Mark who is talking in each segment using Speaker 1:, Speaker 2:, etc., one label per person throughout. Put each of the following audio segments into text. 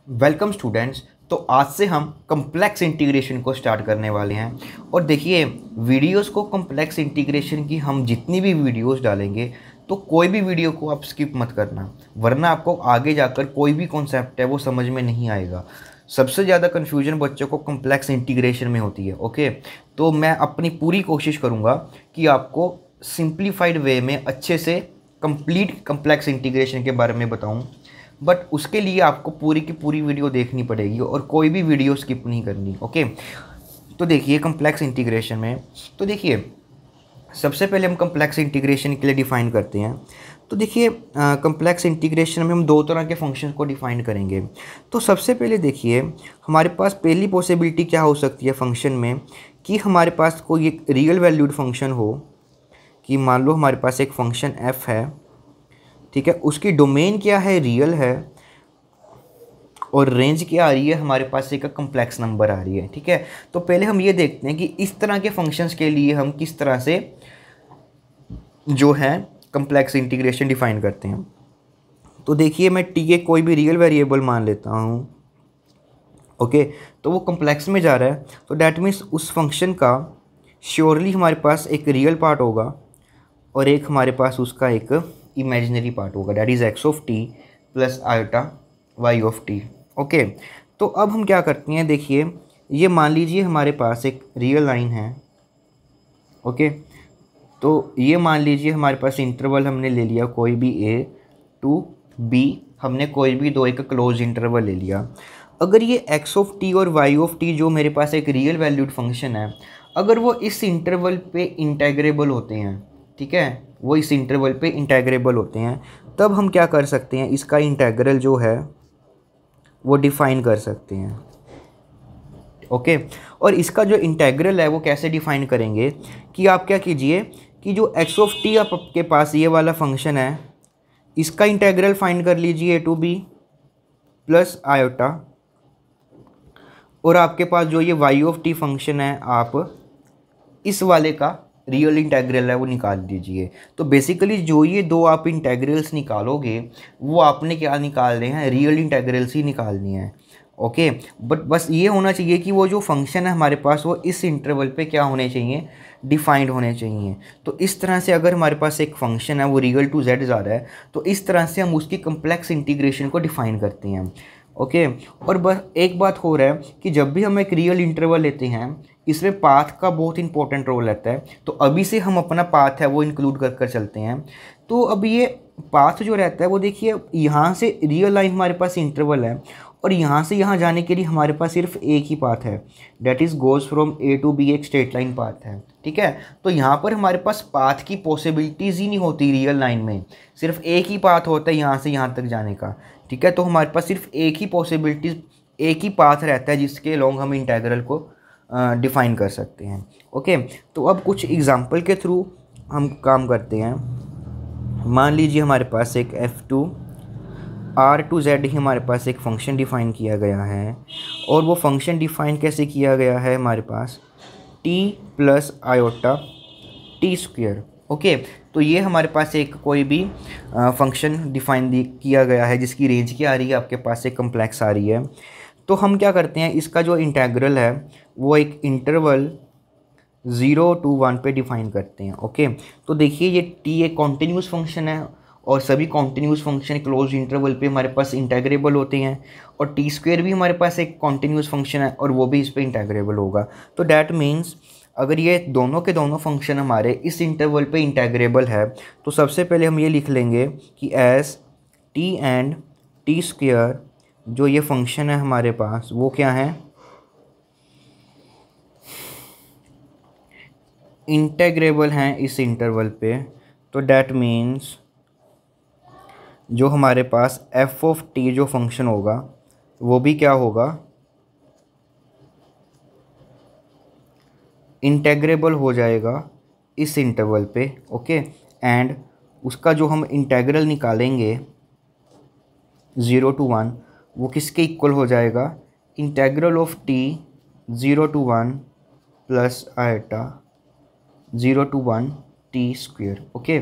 Speaker 1: Welcome students. तो आज से हम कम्प्लेक्स इंटीग्रेशन को स्टार्ट करने वाले हैं। और देखिए, वीडियोस को कम्प्लेक्स इंटीग्रेशन की हम जितनी भी वीडियोस डालेंगे तो कोई भी वीडियो को आप स्किप मत करना, वरना आपको आगे जाकर कोई भी कॉन्सेप्ट है वो समझ में नहीं आएगा। सबसे ज़्यादा कन्फ्यूजन बच्चों को कम्प्लेक्स इंटीग्रेशन में होती है। ओके, तो मैं अपनी पूरी कोशिश करूँगा कि आपको सिंप्लीफाइड वे में अच्छे से कंप्लीट कम्प्लेक्स इंटीग्रेशन के बारे में बताऊँ। बट उसके लिए आपको पूरी की पूरी वीडियो देखनी पड़ेगी और कोई भी वीडियो स्किप नहीं करनी। ओके, तो देखिए कम्प्लेक्स इंटीग्रेशन में, तो देखिए सबसे पहले हम कम्प्लेक्स इंटीग्रेशन के लिए डिफ़ाइन करते हैं। तो देखिए कम्प्लेक्स इंटीग्रेशन में हम दो तरह के फंक्शन को डिफ़ाइन करेंगे। तो सबसे पहले देखिए हमारे पास पहली पॉसिबिलिटी क्या हो सकती है फंक्शन में, कि हमारे पास कोई एक रियल वैल्यूड फंक्शन हो। कि मान लो हमारे पास एक फंक्शन f है, ठीक है, उसकी डोमेन क्या है, रियल है, और रेंज क्या आ रही है, हमारे पास एक कम्प्लेक्स नंबर आ रही है। ठीक है, तो पहले हम ये देखते हैं कि इस तरह के फंक्शंस के लिए हम किस तरह से जो है कम्प्लेक्स इंटीग्रेशन डिफाइन करते हैं। तो देखिए मैं टी के कोई भी रियल वेरिएबल मान लेता हूँ। ओके, तो वो कम्प्लेक्स में जा रहा है, तो डैट मीन्स उस फंक्शन का श्योरली हमारे पास एक रियल पार्ट होगा और एक हमारे पास उसका एक इमेजिनरी पार्ट होगा, that is x of t plus iota y of t. Okay, तो अब हम क्या करते हैं, देखिए ये मान लीजिए हमारे पास एक रियल लाइन है। ओके, तो ये मान लीजिए हमारे पास इंटरवल हमने ले लिया कोई भी ए टू बी, हमने कोई भी दो एक क्लोज इंटरवल ले लिया। अगर ये एक्स ऑफ टी और वाई ऑफ टी जो मेरे पास एक रियल वैल्यूड फंक्शन है, अगर वो इस इंटरवल पे इंटेग्रेबल होते हैं, ठीक है, वो इस इंटरवल पे इंटेग्रेबल होते हैं, तब हम क्या कर सकते हैं, इसका इंटेग्रल जो है वो डिफ़ाइन कर सकते हैं। ओके, और इसका जो इंटेग्रल है वो कैसे डिफ़ाइन करेंगे, कि आप क्या कीजिए कि जो एक्स ऑफ टी आपके पास ये वाला फंक्शन है, इसका इंटेग्रल फाइंड कर लीजिए ए टू बी प्लस आयोटा, और आपके पास जो ये वाई ऑफ टी फंक्शन है, आप इस वाले का रियल इंटेग्रल है वो निकाल दीजिए। तो बेसिकली जो ये दो आप इंटेग्रल्स निकालोगे वो आपने क्या निकालने हैं, रियल इंटेग्रल्स ही निकालनी है। ओके, बट बस ये होना चाहिए कि वो जो फंक्शन है हमारे पास वो इस इंटरवल पे क्या होने चाहिए, डिफाइंड होने चाहिए। तो इस तरह से अगर हमारे पास एक फंक्शन है वो रियल टू जेड जा रहा है, तो इस तरह से हम उसकी कम्प्लेक्स इंटीग्रेशन को डिफाइन करते हैं। ओके, और बस एक बात हो रहा है कि जब भी हम एक रियल इंटरवल लेते हैं, इसमें पाथ का बहुत इंपॉर्टेंट रोल रहता है। तो अभी से हम अपना पाथ है वो इंक्लूड कर कर चलते हैं। तो अब ये पाथ जो रहता है वो देखिए, यहाँ से रियल लाइन हमारे पास इंटरवल है और यहाँ से यहाँ जाने के लिए हमारे पास सिर्फ एक ही पाथ है, that is goes from A to B, एक स्ट्रेट लाइन पाथ है। ठीक है, तो यहाँ पर हमारे पास पाथ की पॉसिबिलिटीज़ ही नहीं होती रियल लाइन में, सिर्फ एक ही पाथ होता है यहाँ से यहाँ तक जाने का। ठीक है, तो हमारे पास सिर्फ एक ही पॉसिबिलिटीज़, एक ही पाथ रहता है जिसके लॉन्ग हम इंटेग्रल को डिफ़ाइन कर सकते हैं। ओके, तो अब कुछ एग्जांपल के थ्रू हम काम करते हैं। मान लीजिए हमारे पास एक f2 r टू z ही हमारे पास एक फ़ंक्शन डिफ़ाइन किया गया है, और वो फंक्शन डिफ़ाइन कैसे किया गया है, हमारे पास t plus iota T square. Okay, तो ये हमारे पास एक कोई भी फंक्शन डिफ़ाइन किया गया है जिसकी रेंज क्या आ रही है, आपके पास एक कम्प्लेक्स आ रही है। तो हम क्या करते हैं, इसका जो इंटेग्रल है वो एक इंटरवल 0 to 1 पे डिफ़ाइन करते हैं। ओके, तो देखिए ये टी एक कॉन्टीन्यूस फंक्शन है और सभी कॉन्टीन्यूस फंक्शन क्लोज इंटरवल पे हमारे पास इंटेग्रेबल होते हैं, और टी स्क्वेयर भी हमारे पास एक कॉन्टीन्यूस फंक्शन है और वो भी इस पे इंटेग्रेबल होगा। तो डैट मीन्स अगर ये दोनों के दोनों फंक्शन हमारे इस इंटरवल पे इंटेग्रेबल है, तो सबसे पहले हम ये लिख लेंगे कि S T and T square जो ये फंक्शन है हमारे पास वो क्या है, इंटेग्रेबल हैं इस इंटरवल पे। तो डैट मीन्स जो हमारे पास एफ ऑफ टी जो फंक्शन होगा वो भी क्या होगा, इंटेग्रेबल हो जाएगा इस इंटरवल पे। ओके, एंड उसका जो हम इंटेग्रल निकालेंगे 0 to 1 वो किसके इक्वल हो जाएगा, integral of T 0 to 1 plus iota 0 to 1 T square. Okay,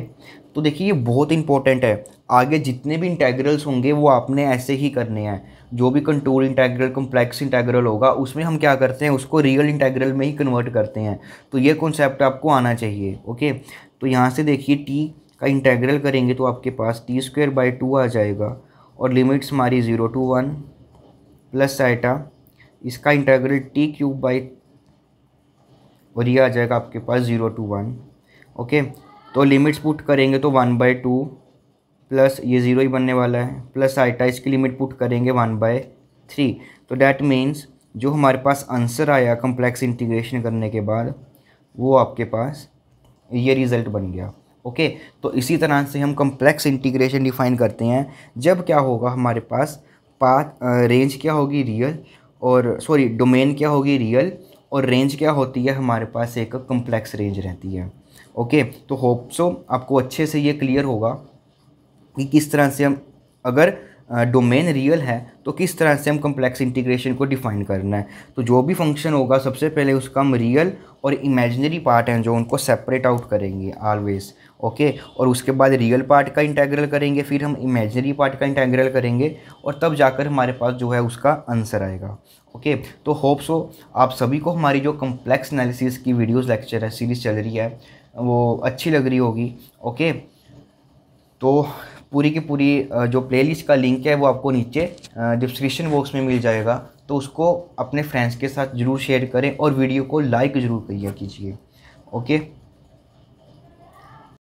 Speaker 1: तो देखिए ये बहुत इंपॉर्टेंट है। आगे जितने भी इंटेग्रल्स होंगे वो आपने ऐसे ही करने हैं। जो भी कंटूर इंटेग्रल, कॉम्प्लेक्स इंटेग्रल होगा उसमें हम क्या करते हैं, उसको रियल इंटेग्रल में ही कन्वर्ट करते हैं। तो ये कॉन्सेप्ट आपको आना चाहिए। ओके, तो यहाँ से देखिए टी का इंटेग्रल करेंगे तो आपके पास t²/2 आ जाएगा, और लिमिट्स हमारी 0 to 1 प्लस साइटा, इसका इंटेग्रल t³ और ये आ जाएगा आपके पास 0 to 1। ओके, तो लिमिट्स पुट करेंगे तो 1/2 प्लस ये 0 ही बनने वाला है, प्लस साइटा, इसकी लिमिट पुट करेंगे 1/3। तो डैट मीन्स जो हमारे पास आंसर आया कम्प्लेक्स इंटीग्रेशन करने के बाद वो आपके पास ये रिज़ल्ट बन गया। ओके, तो इसी तरह से हम कम्प्लेक्स इंटीग्रेशन डिफाइन करते हैं जब क्या होगा हमारे पास पाथ रेंज क्या होगी रियल, और सॉरी डोमेन क्या होगी रियल, और रेंज क्या होती है हमारे पास एक कम्प्लेक्स रेंज रहती है। ओके, तो होप सो आपको अच्छे से ये क्लियर होगा कि किस तरह से हम, अगर डोमेन रियल है तो किस तरह से हम कम्प्लेक्स इंटीग्रेशन को डिफाइन करना है। तो जो भी फंक्शन होगा सबसे पहले उसका हम रियल और इमेजिनरी पार्ट हैं जो उनको सेपरेट आउट करेंगे ऑलवेज। ओके, और उसके बाद रियल पार्ट का इंटेग्रल करेंगे, फिर हम इमेजिनरी पार्ट का इंटेग्रल करेंगे, और तब जाकर हमारे पास जो है उसका आंसर आएगा। ओके, तो होप सो आप सभी को हमारी जो कम्प्लेक्स एनालिसिस की वीडियोज़ लेक्चर है सीरीज़ चल रही है वो अच्छी लग रही होगी। ओके, तो पूरी की पूरी जो प्लेलिस्ट का लिंक है वो आपको नीचे डिस्क्रिप्शन बॉक्स में मिल जाएगा, तो उसको अपने फ्रेंड्स के साथ ज़रूर शेयर करें और वीडियो को लाइक ज़रूर करिए कीजिए। ओके।